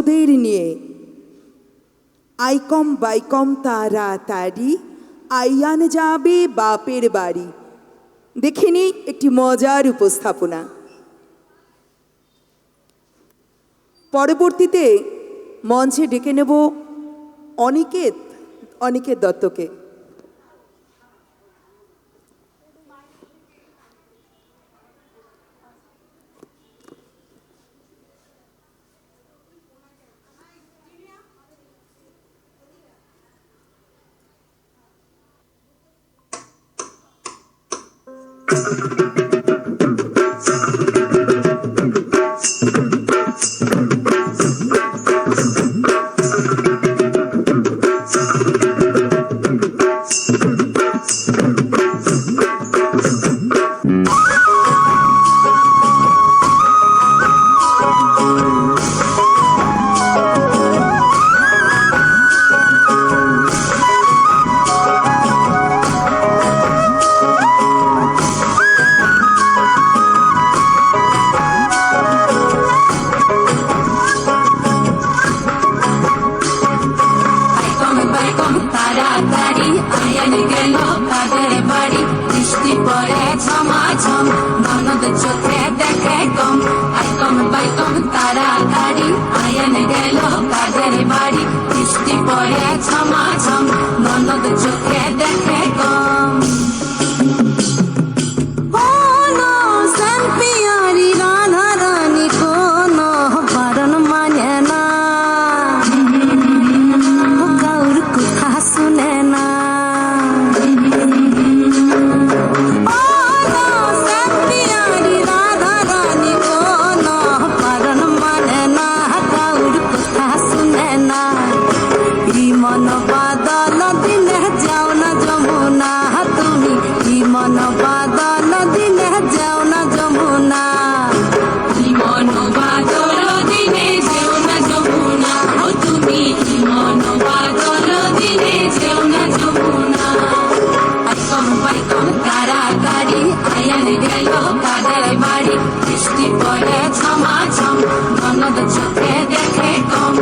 ওদের নিয়ে আইকম বাইকম তাড়াতাড়ি আইয়ান যাবে বাপের বাড়ি। দেখিনি একটি মজার উপস্থাপনা। পরবর্তীতে মঞ্চে ডেকে নেব অনিকেত দত্তকে। চোখে দেখে কম আইকম বাইকম তাড়াতাড়ি আয়ন গেল কাদের বাড়ি বৃষ্টি পড়ে ঝমাঝম ননদ চোখে দেখে কম চোখে দেখে কম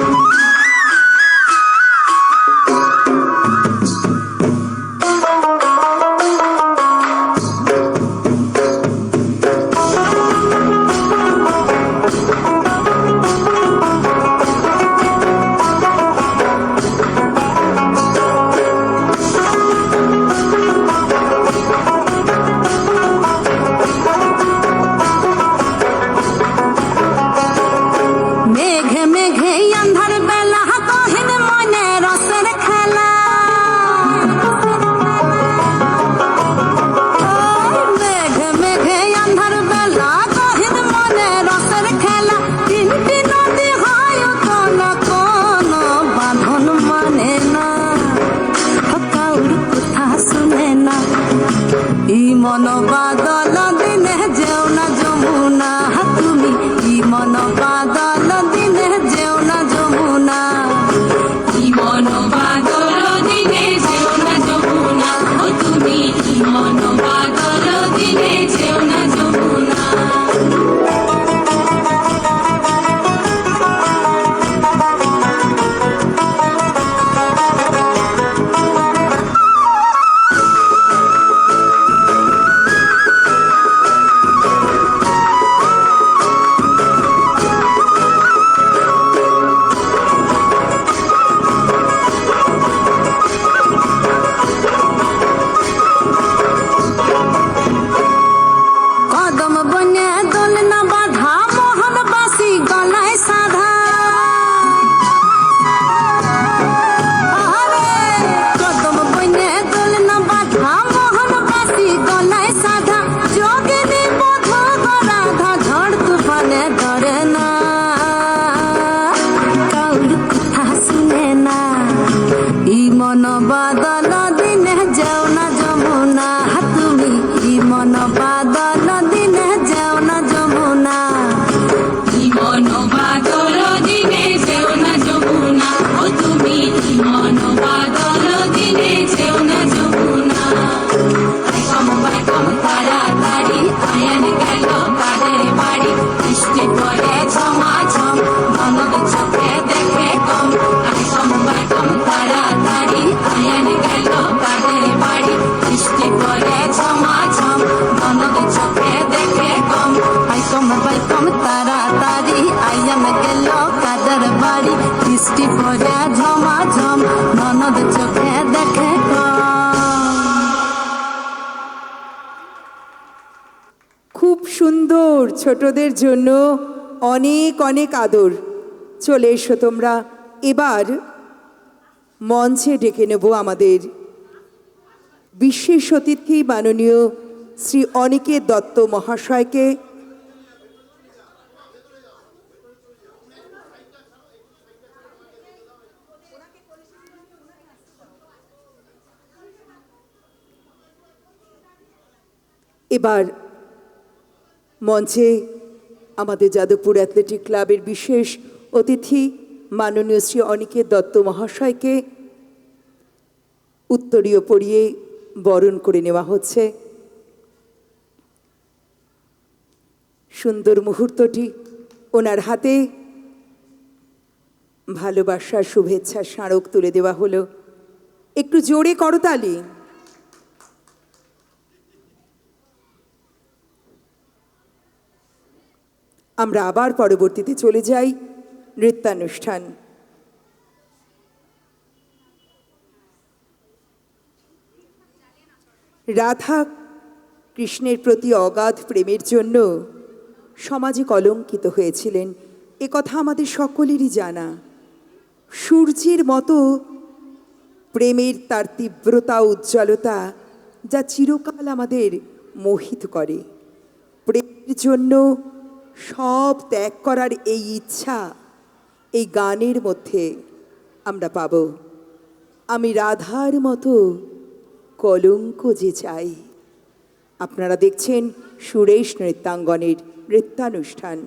মন বাদল দিনে যেও না যমুনা তুমি কি মন বাদল দিনে যেও না যমুনা কি মন বাদল দিনে যেও না যমুনা ও তুমি কি মন বাদল দিনে যেও না যমুনা মন বাদল দিনে যাও না যমুনা তুমি কি মন বাদল দিনে যাও না যমুনা কি মন বাদল দিনে যাও না যমুনা ও তুমি কি মন বাদল দিনে যাও না যমুনা আইকম বাইকম তাড়াতাড়ি আয়ন গেল কাদের বাড়ি বৃষ্টি পড়ে ঝমাঝম ননদ চোখে কম, ননদ চোখে দেখে কম। খুব সুন্দর, ছোটদের জন্য অনেক অনেক আদর। চলে এসো তোমরা। এবার মঞ্চে ডেকে নেব আমাদের বিশেষ অতিথি মাননীয় শ্রী অনিকেত দত্ত মহাশয়কে। এবার মঞ্চে আমাদের যাদবপুর অ্যাথলেটিক ক্লাবের বিশেষ অতিথি মাননীয় শ্রী অনিকেত দত্ত মহাশয়কে উত্তরীয় পরিয়ে বরণ করে নেওয়া হচ্ছে। সুন্দর মুহূর্তটি ওনার হাতে ভালোবাসার শুভেচ্ছা স্মারক তুলে দেওয়া হলো। একটু জোরে করতালি। আমরা আবার পরবর্তীতে চলে যাই নৃত্যানুষ্ঠান। রাধা কৃষ্ণের প্রতি অগাধ প্রেমের জন্য সমাজে কলঙ্কিত হয়েছিলেন, এ কথা আমাদের সকলেরই জানা। সূর্যের মতো প্রেমের তার তীব্রতা উজ্জ্বলতা, যা চিরকাল আমাদের মোহিত করে। প্রেমের জন্য সব ত্যাগ করার এই ইচ্ছা এই গানের মধ্যে আমরা পাব। আমি রাধার মতো কলঙ্ক যে চাই। আপনারা দেখছেন সুরেশ নৃত্যাঙ্গনের নৃত্যানুষ্ঠান।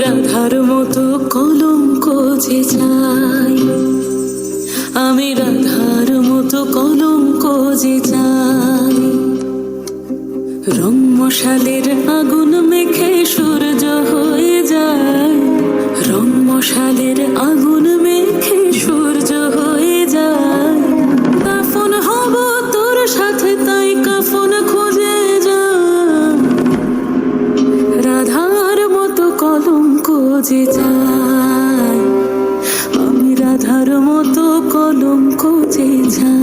রাধার মতো কলঙ্ক যে চাই, আমি রাধার মতো কলঙ্ক যে চাই। রং মশালের আগুন মেখে সূর্য হয়ে যায়, রং মশালের আগুন মেখে সূর্য হয়ে যায়। কাফন হব তোর সাথে, তাই কাফন খুঁজে যায়। রাধার মতো কলঙ্ক যে চাই, আমি রাধার মতো কলঙ্ক যে চাই।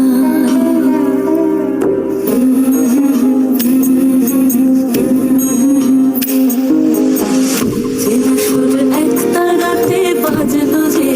সুর এক তারাতে বাজলো যে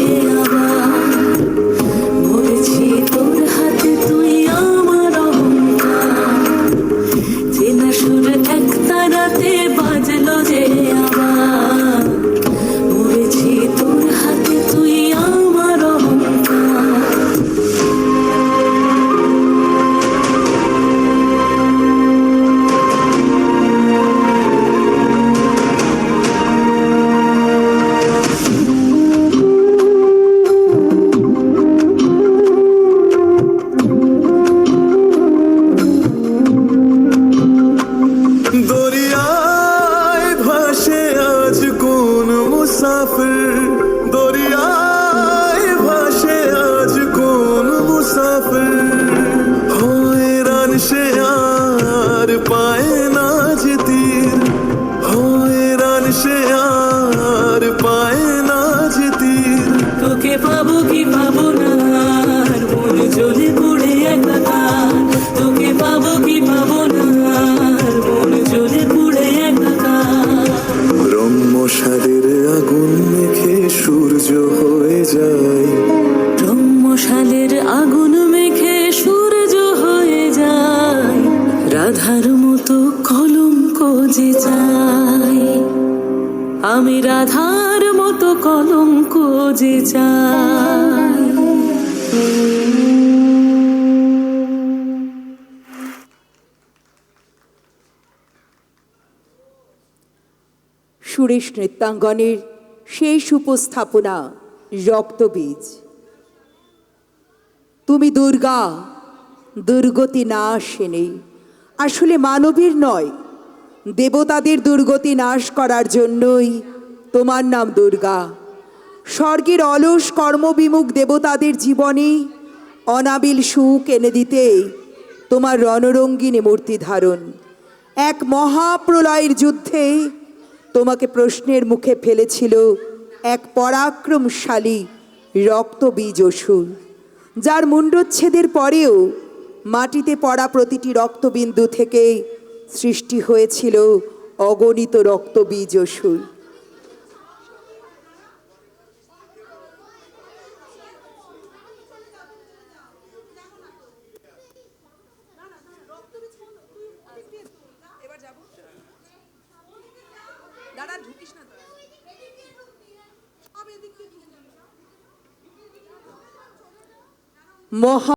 রাধার মতো কলঙ্ক যে চাই, আমি রাধার মতো কলঙ্ক যে চাই। সুরেশ নৃত্যাঙ্গনের শেষ উপস্থাপনা রক্তবীজ। তুমি দুর্গা, দুর্গতি না আসেনি, আসলে মানবীর নয়, দেবতাদের দুর্গতি নাশ করার জন্যই তোমার নাম দুর্গা। স্বর্গের অলস কর্মবিমুখ দেবতাদের জীবনে অনাবিল সুখ এনে দিতে তোমার রণরঙ্গিনী মূর্তি ধারণ। এক মহাপ্রলয়ের যুদ্ধে তোমাকে প্রশ্নের মুখে ফেলেছিল এক পরাক্রমশালী রক্তবীজ অসুর, যার মুণ্ডচ্ছেদের পরেও মাটিতে পড়া প্রতিটি রক্তবিন্দু থেকে সৃষ্টি হয়েছিল অগণিত রক্তবীজ অসুর। মহা